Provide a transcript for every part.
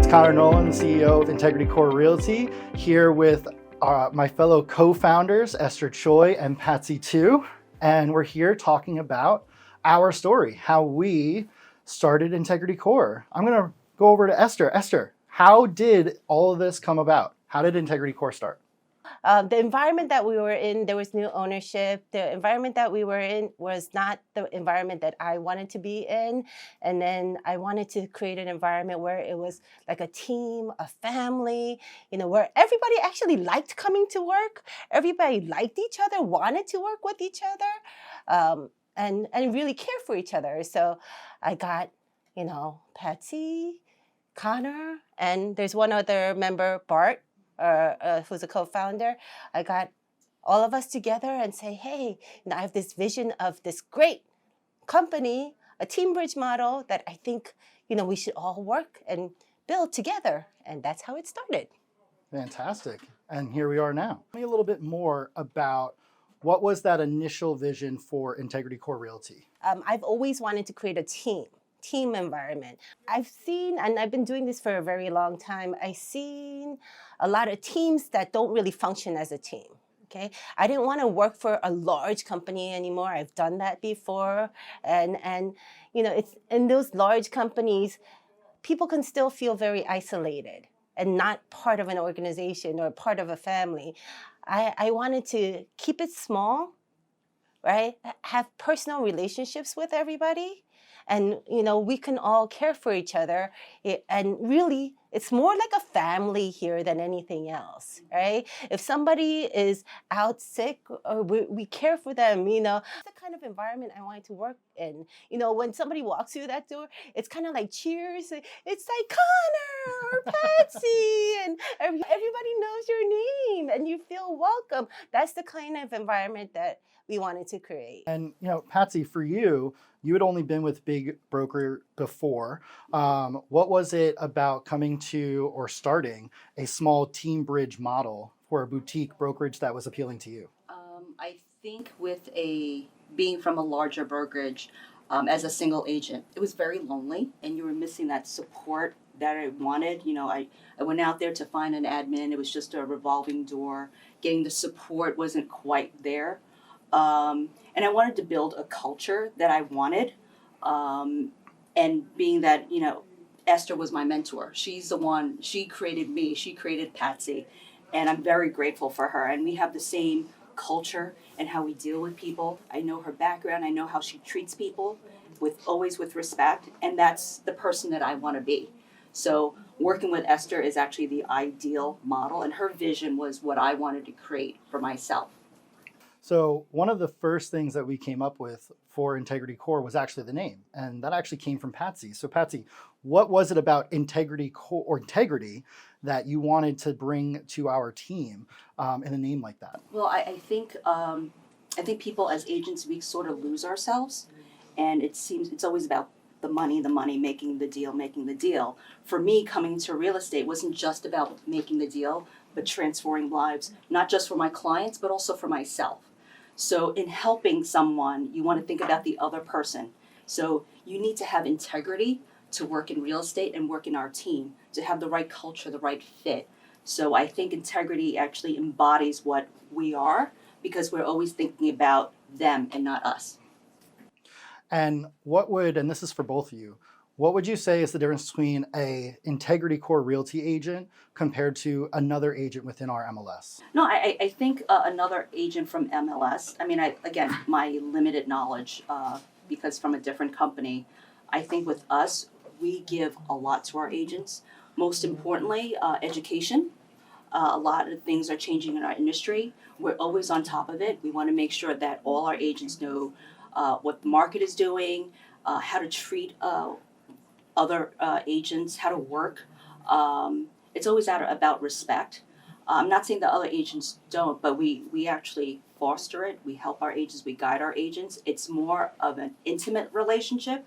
Connor Nolan, CEO of Integrity Core Realty, here with my fellow co-founders, Esther Choi and Patsy Tu. And we're here talking about our story, how we started Integrity Core. I'm going to go over to Esther. Esther, how did all of this come about? How did Integrity Core start? The environment that we were in, there was new ownership. The environment that we were in was not the environment that I wanted to be in. And then I wanted to create an environment where it was like a team, a family, where everybody actually liked coming to work. Everybody liked each other, wanted to work with each other, and really care for each other. So I got, Patsy, Connor, and there's one other member, Bart, who's a co-founder. I got all of us together and say, hey, I have this vision of this great company, a Teambridge model that I think, we should all work and build together. And that's how it started. Fantastic. And here we are now. Tell me a little bit more about what was that initial vision for Integrity Core Realty? I've always wanted to create a team environment. I've seen, and I've been doing this for a very long time, I've seen a lot of teams that don't really function as a team. Okay, I didn't want to work for a large company anymore. I've done that before, and it's in those large companies, people can still feel very isolated and not part of an organization or part of a family. I wanted to keep it small, right? Have personal relationships with everybody. And, we can all care for each other. And really, it's more like a family here than anything else, right? If somebody is out sick, or we care for them, It's the kind of environment I wanted to work in. When somebody walks through that door, it's kind of like cheers. It's like Connor or Patsy, and everybody knows your name, and you feel welcome. That's the kind of environment that we wanted to create. And, Patsy, for you, you had only been with big broker before. What was it about coming to or starting a small Teambridge model for a boutique brokerage that was appealing to you? I think with being from a larger brokerage, as a single agent, it was very lonely, and you were missing that support that I wanted. I went out there to find an admin. It was just a revolving door. Getting the support wasn't quite there. And I wanted to build a culture that I wanted. And being that, Esther was my mentor. She's the one, she created me, she created Patsy. And I'm very grateful for her. And we have the same culture and how we deal with people. I know her background. I know how she treats people always with respect. And that's the person that I want to be. So working with Esther is actually the ideal model. And her vision was what I wanted to create for myself. So one of the first things that we came up with for Integrity Core was actually the name, and that actually came from Patsy. So Patsy, what was it about Integrity Core or integrity that you wanted to bring to our team in a name like that? Well, I think people as agents, we sort of lose ourselves, and it seems it's always about the money, making the deal. For me, coming to real estate wasn't just about making the deal, but transforming lives, not just for my clients, but also for myself. So in helping someone, you want to think about the other person. So you need to have integrity to work in real estate and work in our team, to have the right culture, the right fit. So I think integrity actually embodies what we are, because we're always thinking about them and not us. And and this is for both of you, what would you say is the difference between a Integrity Core Realty agent compared to another agent within our MLS? No, I think another agent from MLS, again, my limited knowledge, because from a different company, I think with us, we give a lot to our agents. Most importantly, education. A lot of things are changing in our industry. We're always on top of it. We want to make sure that all our agents know what the market is doing, how to treat other agents, how to work. It's always about respect. I'm not saying that other agents don't, but we actually foster it. We help our agents, we guide our agents. It's more of an intimate relationship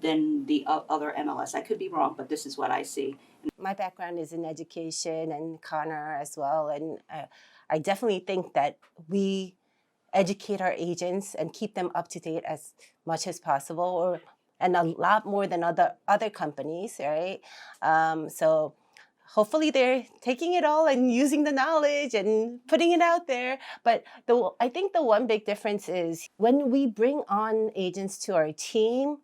than the other MLS. I could be wrong, but this is what I see. My background is in education, and Connor as well. And I definitely think that we educate our agents and keep them up to date as much as possible, or and a lot more than other companies, right? So hopefully they're taking it all and using the knowledge and putting it out there. But I think the one big difference is when we bring on agents to our team,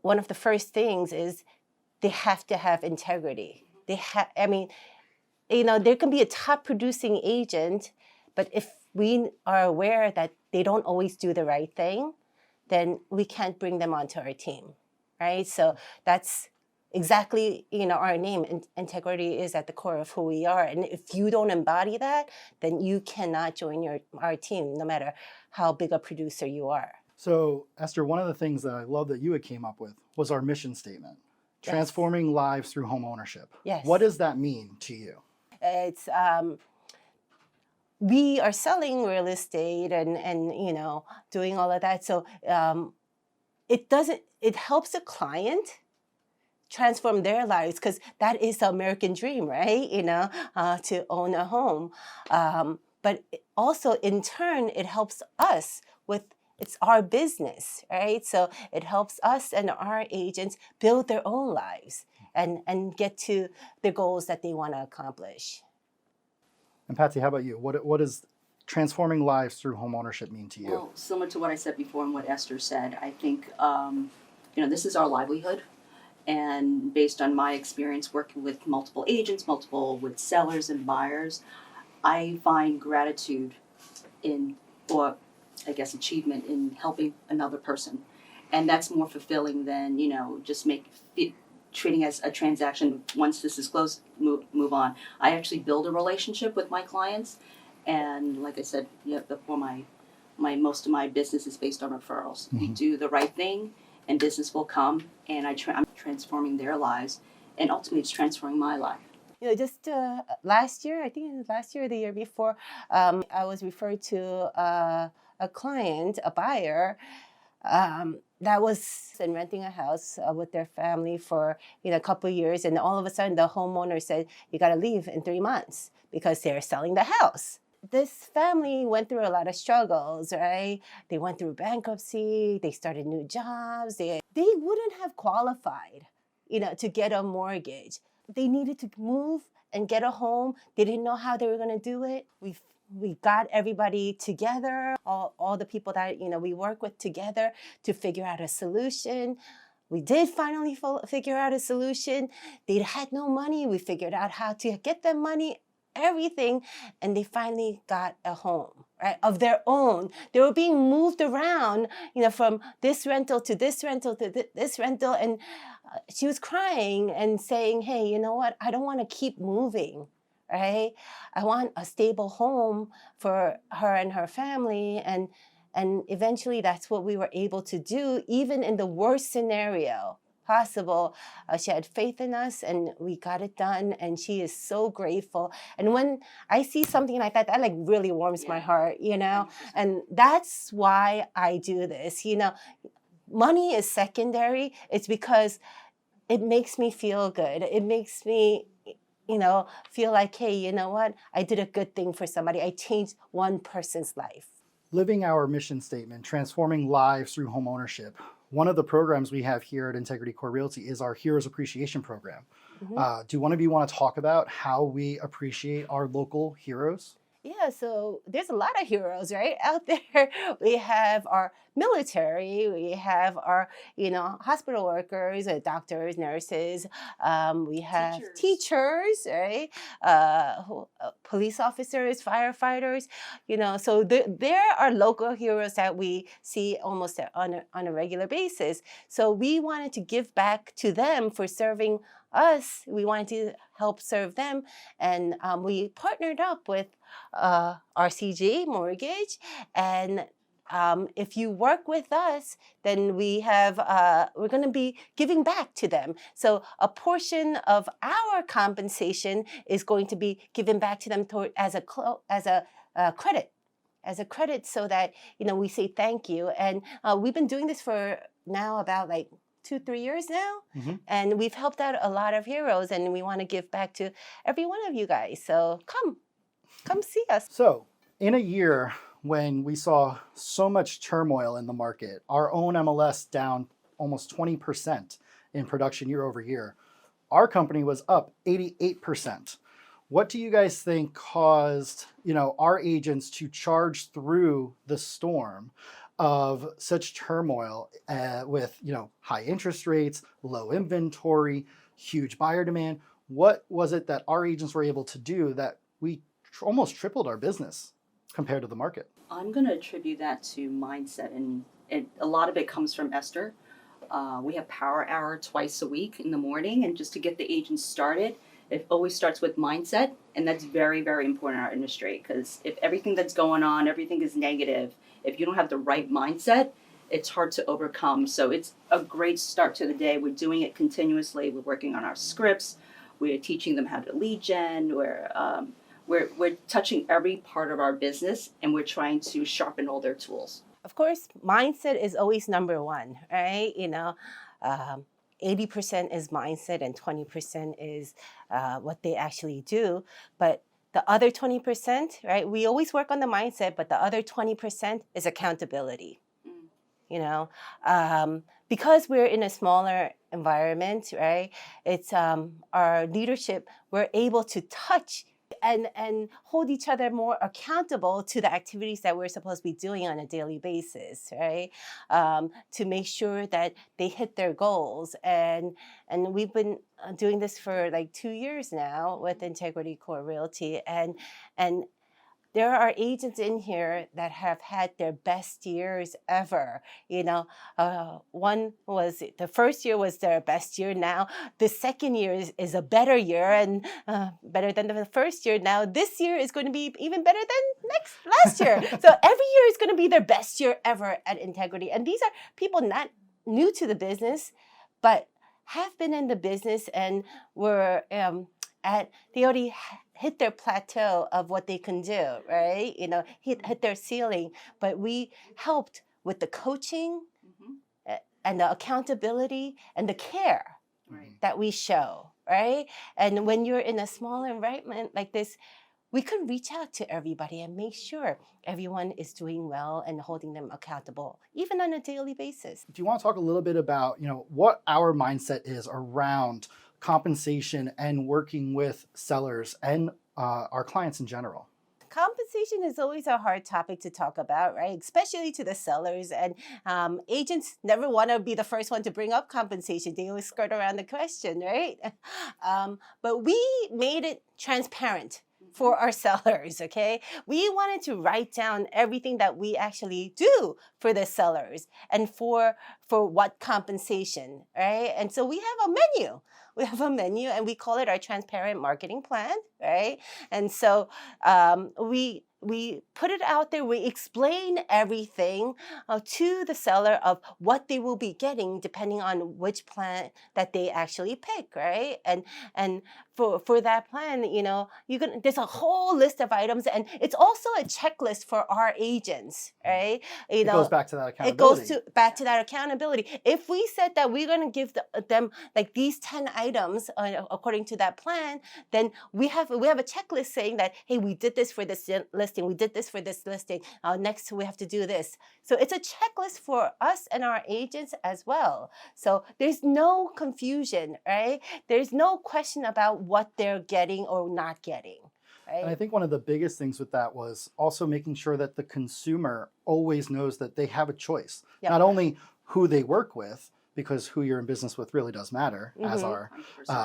one of the first things is they have to have integrity. There can be a top producing agent, but if we are aware that they don't always do the right thing, then we can't bring them onto our team, right? So that's exactly, our name. Integrity is at the core of who we are. And if you don't embody that, then you cannot join our team, no matter how big a producer you are. So, Esther, one of the things that I love that you had came up with was our mission statement, transforming lives through home ownership. Yes. What does that mean to you? It's we are selling real estate and doing all of that. So it helps a client transform their lives, because that is the American dream, right? To own a home. But also in turn, it helps us it's our business, right? So it helps us and our agents build their own lives and get to the goals that they want to accomplish. And Patsy, how about you? What does transforming lives through homeownership mean to you? Well, similar to what I said before and what Esther said, I think, this is our livelihood. And based on my experience working with multiple agents, with sellers and buyers, I find gratitude achievement in helping another person. And that's more fulfilling than, just treating as a transaction. Once this is closed, move on. I actually build a relationship with my clients. And like I said, before, most of my business is based on referrals. Mm-hmm. You do the right thing and business will come, and I'm transforming their lives, and ultimately it's transforming my life. Just last year, I think it was last year or the year before, I was referred to a client, a buyer, that was renting a house with their family for a couple of years, and all of a sudden the homeowner said, "You got to leave in 3 months," because they're selling the house. This family went through a lot of struggles, right? They went through bankruptcy, they started new jobs, they wouldn't have qualified, to get a mortgage. They needed to move and get a home. They didn't know how they were going to do it. We got everybody together, all the people that we work with together to figure out a solution. We did finally figure out a solution. They had no money. We figured out how to get them money, everything, and they finally got a home, right, of their own. They were being moved around, from this rental to this rental to this rental, and she was crying and saying, "Hey, you know what? I don't want to keep moving, right? I want a stable home for her and her family," and eventually that's what we were able to do, even in the worst scenario possible. She had faith in us and we got it done, and she is so grateful. And when I see something like that, that like really warms my heart, and that's why I do this. Money is secondary. It's because it makes me feel good. It makes me feel like, hey, you know what? I did a good thing for somebody. I changed one person's life. Living our mission statement, transforming lives through homeownership. One of the programs we have here at Integrity Core Realty is our Heroes Appreciation Program. Mm-hmm. Do one of you want to talk about how we appreciate our local heroes? Yeah, so there's a lot of heroes, right, out there. We have our military, we have our, hospital workers, doctors, nurses. We have teachers, right? Police officers, firefighters. So there are local heroes that we see almost on a regular basis. So we wanted to give back to them for serving us. We wanted to help serve them, and we partnered up with RCG Mortgage, and if you work with us, then we're going to be giving back to them. So a portion of our compensation is going to be given back to them as a credit, so that we say thank you. And we've been doing this for now about 2-3 years now, mm-hmm. and we've helped out a lot of heroes, and we want to give back to every one of you guys. So come see us. So in a year when we saw so much turmoil in the market, our own MLS down almost 20% in production year over year. Our company was up 88%. What do you guys think caused, our agents to charge through the storm of such turmoil with, high interest rates, low inventory, huge buyer demand? What was it that our agents were able to do that we almost tripled our business compared to the market? I'm going to attribute that to mindset, and a lot of it comes from Esther. We have power hour twice a week in the morning, and just to get the agents started, it always starts with mindset, and that's very, very important in our industry, because if everything that's going on, everything is negative, if you don't have the right mindset, it's hard to overcome. So it's a great start to the day. We're doing it continuously. We're working on our scripts. We're teaching them how to lead gen. We're touching every part of our business, and we're trying to sharpen all their tools. Of course, mindset is always number one, right? 80% is mindset and 20% is what they actually do. But the other 20%, right? We always work on the mindset, but the other 20% is accountability. Because we're in a smaller environment, right? It's our leadership, we're able to touch and hold each other more accountable to the activities that we're supposed to be doing on a daily basis, right? To make sure that they hit their goals. And we've been doing this for like 2 years now with Integrity Core Realty. And there are agents in here that have had their best years ever. One was, the first year was their best year. Now the second year is a better year and better than the first year. Now this year is going to be even better than last year. So every year is going to be their best year ever at Integrity. And these are people not new to the business, but have been in the business and were they already hit their plateau of what they can do, right? Hit their ceiling. But we helped with the coaching and the accountability and the care that we show, right? And when you're in a small environment like this, we can reach out to everybody and make sure everyone is doing well and holding them accountable, even on a daily basis. Do you want to talk a little bit about, what our mindset is around compensation and working with sellers and our clients in general? Compensation is always a hard topic to talk about, right? Especially to the sellers. And agents never want to be the first one to bring up compensation. They always skirt around the question, right? But we made it transparent for our sellers, okay? We wanted to write down everything that we actually do for the sellers and for what compensation, right? And so we have a menu. We have a menu and we call it our transparent marketing plan, right? And so we put it out there. We explain everything to the seller of what they will be getting depending on which plan that they actually pick, right? And for that plan, there's a whole list of items, and it's also a checklist for our agents, right? It goes back to that accountability. It goes back to that accountability. If we said that we're going to give them like these 10 items according to that plan, then we have a checklist saying that, hey, we did this for this listing, we did this for this listing. Next, we have to do this. So it's a checklist for us and our agents as well. So there's no confusion, right? There's no question about what they're getting or not getting. Right? And I think one of the biggest things with that was also making sure that the consumer always knows that they have a choice. Yep. Not only who they work with, because who you're in business with really does matter, as our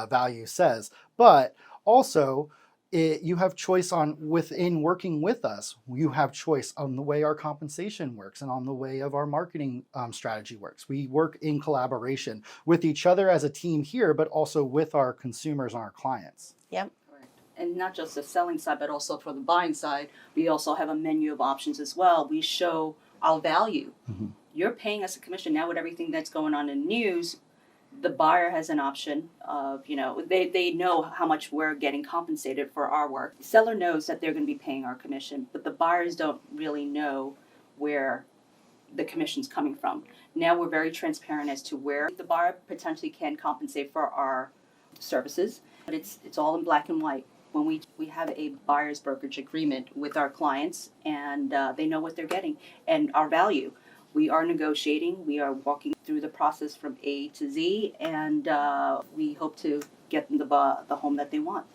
value says, but also you have choice within working with us. You have choice on the way our compensation works and on the way of our marketing strategy works. We work in collaboration with each other as a team here, but also with our consumers and our clients. Yep. And not just the selling side, but also for the buying side, we also have a menu of options as well. We show our value. Mm-hmm. You're paying us a commission now with everything that's going on in news. The buyer has an option of, they know how much we're getting compensated for our work. The seller knows that they're going to be paying our commission, but the buyers don't really know where the commission's coming from. Now we're very transparent as to where the buyer potentially can compensate for our services, but it's all in black and white. When we have a buyer's brokerage agreement with our clients, and they know what they're getting and our value. we are negotiating. We are walking through the process from A to Z, and we hope to get them the home that they want.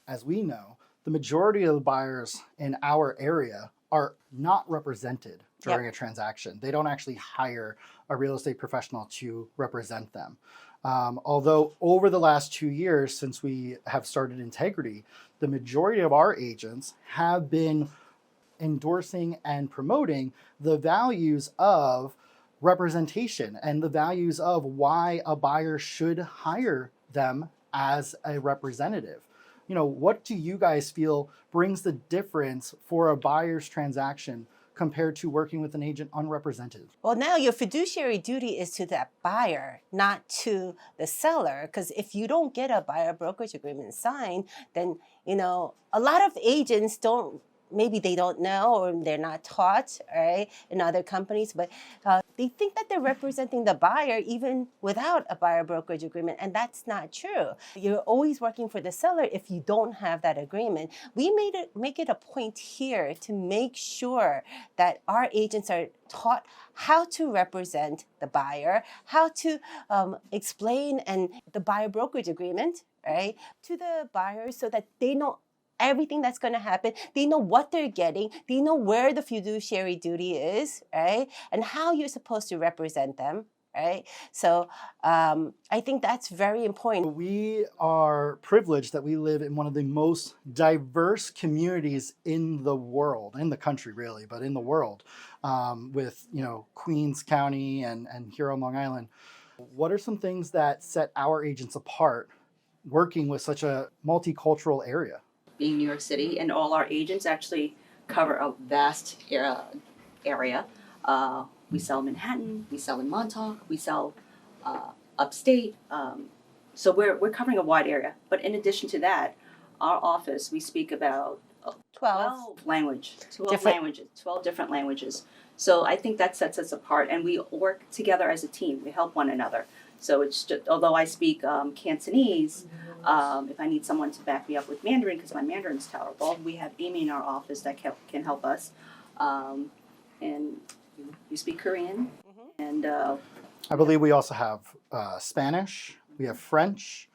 As we know, the majority of the buyers in our area are not represented during a transaction. They don't actually hire a real estate professional to represent them. Although over the last 2 years since we have started Integrity, the majority of our agents have been endorsing and promoting the values of representation and the values of why a buyer should hire them as a representative. You know, what do you guys feel brings the difference for a buyer's transaction compared to working with an agent unrepresented? Well, now your fiduciary duty is to that buyer, not to the seller. Because if you don't get a buyer brokerage agreement signed, then, you know, a lot of agents don't, maybe they don't know or they're not taught, right, in other companies, but they think that they're representing the buyer even without a buyer brokerage agreement, and that's not true. You're always working for the seller if you don't have that agreement. We make it a point here to make sure that our agents are taught how to represent the buyer, how to explain and the buyer brokerage agreement, right, to the buyers so that they know everything that's going to happen. They know what they're getting. They know where the fiduciary duty is, right? And how you're supposed to represent them, right? So I think that's very important. We are privileged that we live in one of the most diverse communities in the world, in the country really, but in the world, with, you know, Queens County and here on Long Island. What are some things that set our agents apart working with such a multicultural area? Being New York City, and all our agents actually cover a vast area. We sell Manhattan, we sell in Montauk, we sell upstate. So we're covering a wide area. But in addition to that, our office, we speak about 12 different languages. So I think that sets us apart, and we work together as a team. We help one another. So it's just, although I speak Cantonese, if I need someone to back me up with Mandarin, because my Mandarin's terrible, we have Amy in our office that can help us. And you speak Korean, and I believe we also have Spanish, we have French,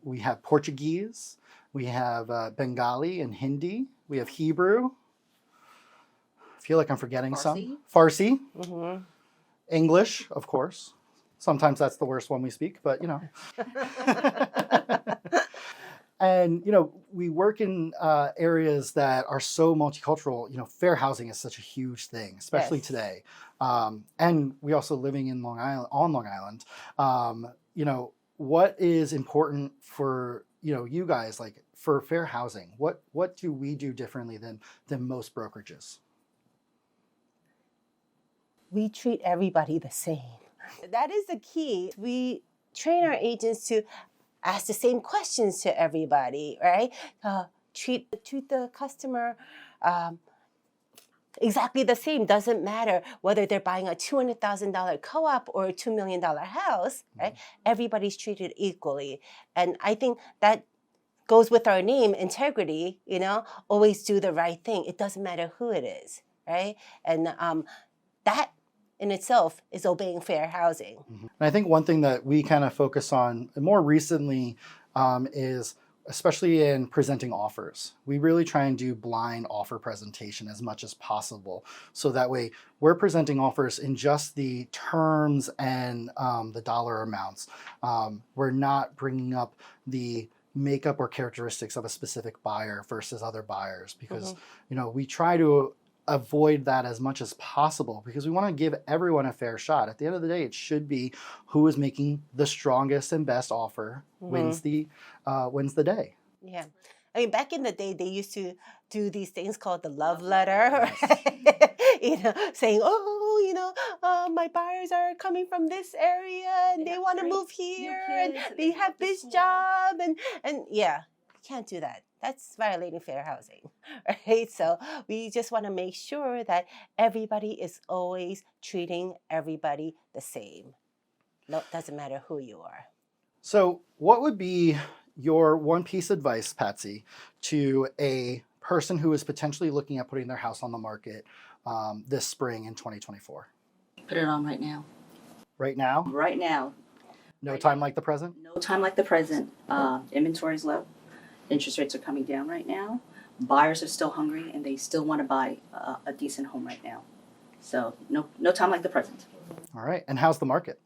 we have Portuguese, we have Bengali and Hindi, we have Hebrew. I feel like I'm forgetting some. Farsi, English, of course. Sometimes that's the worst one we speak, but you know. And, you know, we work in areas that are so multicultural. You know, fair housing is such a huge thing, especially today. And we also living in Long Island. You know, what is important for, you know, you guys, like for fair housing? What do we do differently than most brokerages? We treat everybody the same. That is the key. We train our agents to ask the same questions to everybody, right? Treat the customer exactly the same. Doesn't matter whether they're buying a $200,000 co-op or a $2 million house, right? Everybody's treated equally. And I think that goes with our name, integrity, you know, always do the right thing. It doesn't matter who it is, right? And that in itself is obeying fair housing. And I think one thing that we kind of focus on more recently is, especially in presenting offers, we really try and do blind offer presentation as much as possible. So that way we're presenting offers in just the terms and the dollar amounts. We're not bringing up the makeup or characteristics of a specific buyer versus other buyers, because you know, we try to avoid that as much as possible, because we want to give everyone a fair shot. At the end of the day, it should be who is making the strongest and best offer wins the day. Yeah. I mean, back in the day, they used to do these things called the love letter, right? You know, saying, oh, you know, my buyers are coming from this area and they want to move here and they have this job. And yeah, you can't do that. That's violating fair housing, right? So we just want to make sure that everybody is always treating everybody the same. No, doesn't matter who you are. So what would be your one piece of advice, Patsy, to a person who is potentially looking at putting their house on the market this spring in 2024? Put it on right now. Right now? Right now. No Right time now. like the present? No time like the present. Inventory is low. Interest rates are coming down right now. Buyers are still hungry and they still want to buy a decent home right now. So no time like the present. All right. And how's the market?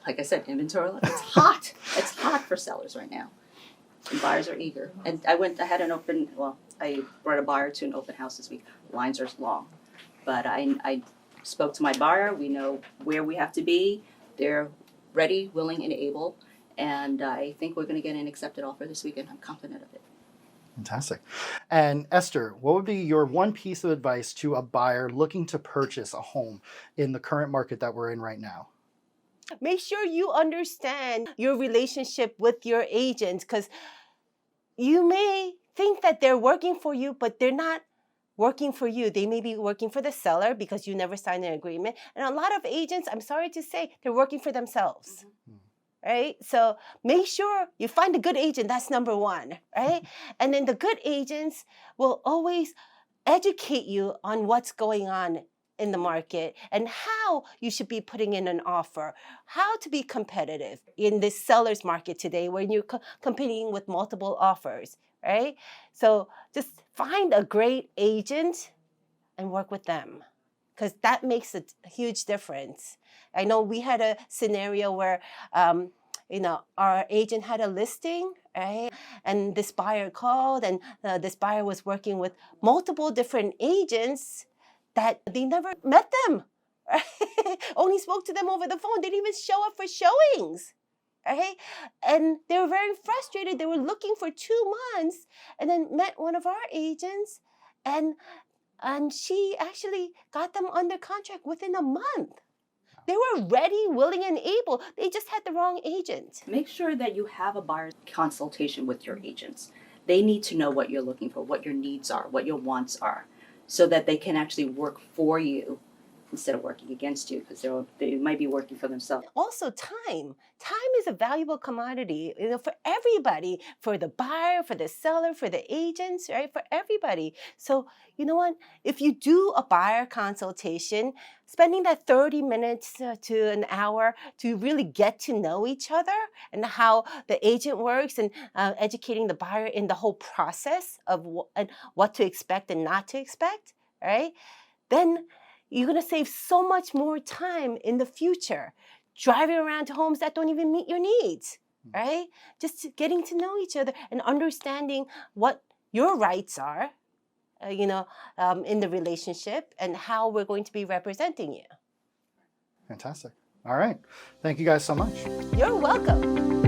Like I said, inventory low. It's hot. It's hot for sellers right now. And buyers are eager. And I brought a buyer to an open house this week. Lines are long. But I spoke to my buyer. We know where we have to be. They're ready, willing, and able. And I think we're going to get an accepted offer this weekend. I'm confident of it. Fantastic. And Esther, what would be your one piece of advice to a buyer looking to purchase a home in the current market that we're in right now? Make sure you understand your relationship with your agents, because you may think that they're working for you, but they're not working for you. They may be working for the seller because you never signed an agreement. And a lot of agents, I'm sorry to say, they're working for themselves. Right? So make sure you find a good agent. That's number one, right? And then the good agents will always educate you on what's going on in the market and how you should be putting in an offer, how to be competitive in this seller's market today when you're competing with multiple offers, right? So just find a great agent and work with them, because that makes a huge difference. I know we had a scenario where our agent had a listing, right? And this buyer called, and this buyer was working with multiple different agents that they never met them, right? Only spoke to them over the phone. They didn't even show up for showings, right? And they were very frustrated. They were looking for 2 months and then met one of our agents, and she actually got them under contract within a month. They were ready, willing, and able. They just had the wrong agent. Make sure that you have a buyer consultation with your agents. They need to know what you're looking for, what your needs are, what your wants are, so that they can actually work for you instead of working against you, because they might be working for themselves. Also, time. Time is a valuable commodity, for everybody, for the buyer, for the seller, for the agents, right? For everybody. So, you know what? If you do a buyer consultation, spending that 30 minutes to an hour to really get to know each other and how the agent works, and educating the buyer in the whole process of what to expect and not to expect, right? Then you're going to save so much more time in the future driving around to homes that don't even meet your needs, right? Just getting to know each other and understanding what your rights are, in the relationship, and how we're going to be representing you. Fantastic. All right. Thank you guys so much. You're welcome.